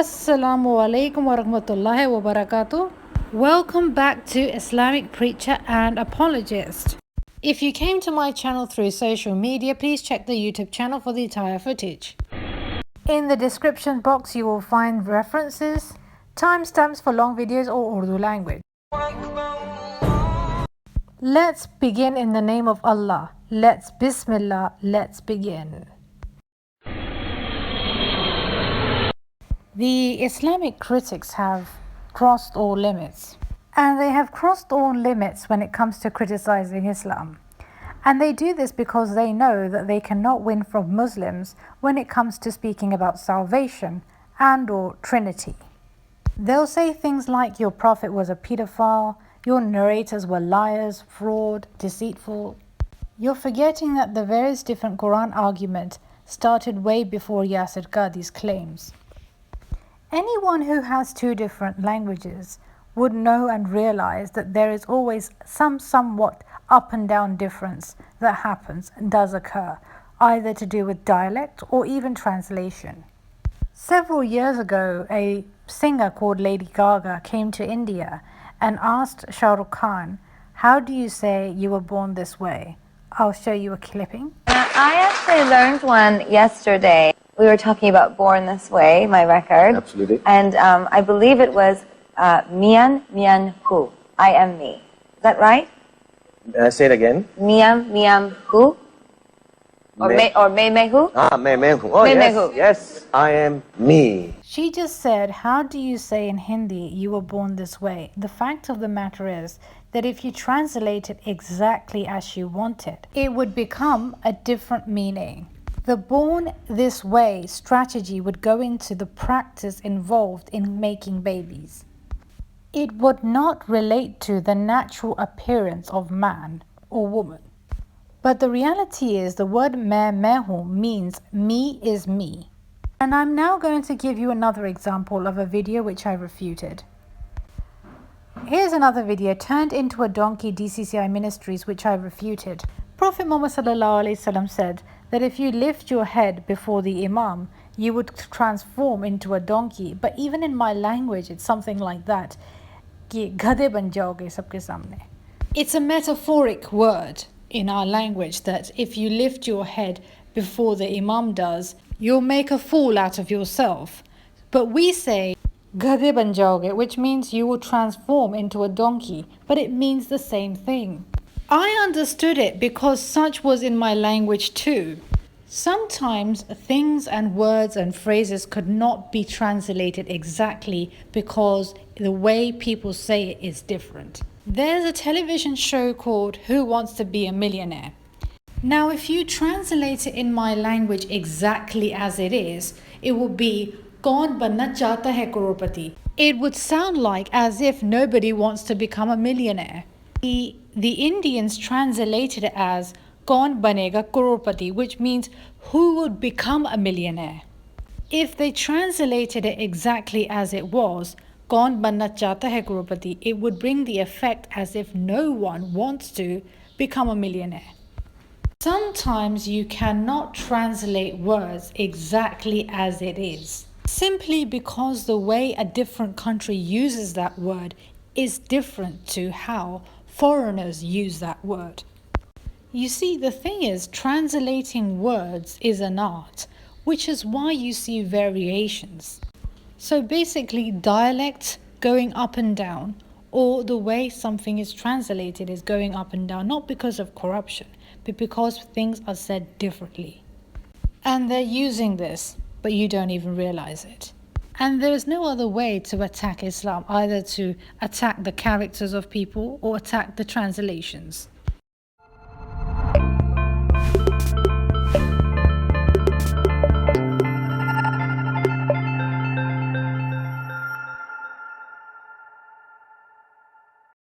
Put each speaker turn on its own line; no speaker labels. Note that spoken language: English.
Assalamu alaikum wa rahmatullahi wa barakatuh. Welcome back to Islamic Preacher and Apologist. If you came to my channel through social media, please check the YouTube channel for the entire footage. In the description box, you will find references, timestamps for long videos or Urdu language. Let's begin in the name of Allah. Let's begin. The Islamic critics have crossed all limits. And they have crossed all limits when it comes to criticizing Islam. And they do this because they know that they cannot win from Muslims when it comes to speaking about salvation and/or Trinity. They'll say things like your prophet was a pedophile, your narrators were liars, fraud, deceitful. You're forgetting that the various different Quran argument started way before Yasir Qadhi's claims. Anyone who has two different languages would know and realize that there is always some somewhat up and down difference that happens and does occur, either to do with dialect or even translation. Several years ago, a singer called Lady Gaga came to India and asked Shah Rukh Khan, "How do you say you were born this way?" I'll show you a clipping.
I actually learned one yesterday. We were talking about Born This Way, my record.
Absolutely.
And I believe it was Mian Mian Hu. I am me. Is that right?
Say it again.
Miam Miam Hu? Or Mei Hu?
Me hu. Oh,
Me
yes.
hu.
Yes, I am me.
She just said, "How do you say in Hindi, you were born this way?" The fact of the matter is that if you translate it exactly as she wanted, it would become a different meaning. The born this way strategy would go into the practice involved in making babies. It would not relate to the natural appearance of man or woman. But the reality is the word main hu means me is me. And I'm now going to give you another example of a video which I refuted. Here's another video turned into a donkey DCCI ministries which I refuted. Prophet Muhammad said that if you lift your head before the Imam, you would transform into a donkey. But even in my language, it's something like that. कि गधे बन जाओगे सबके सामने. It's a metaphoric word in our language that if you lift your head before the Imam does, you'll make a fool out of yourself. But we say गधे बन जाओगे, which means you will transform into a donkey, but it means the same thing. I understood it because such was in my language too. Sometimes things and words and phrases could not be translated exactly because the way people say it is different. There's a television show called Who Wants to Be a Millionaire? Now, if you translate it in my language exactly as it is, it would be कौन बनना चाहता है करोड़पति. It would sound like as if nobody wants to become a millionaire. The Indians translated it as कौन बनेगा करोड़पति, which means who would become a millionaire. If they translated it exactly as it was, कौन बनना चाहता है करोड़पति, it would bring the effect as if no one wants to become a millionaire. Sometimes you cannot translate words exactly as it is, simply because the way a different country uses that word is different to how foreigners use that word. You see, the thing is, translating words is an art, which is why you see variations. So basically, dialect going up and down, or the way something is translated is going up and down, not because of corruption, but because things are said differently. And they're using this, but you don't even realize it. And there is no other way to attack Islam, either to attack the characters of people or attack the translations.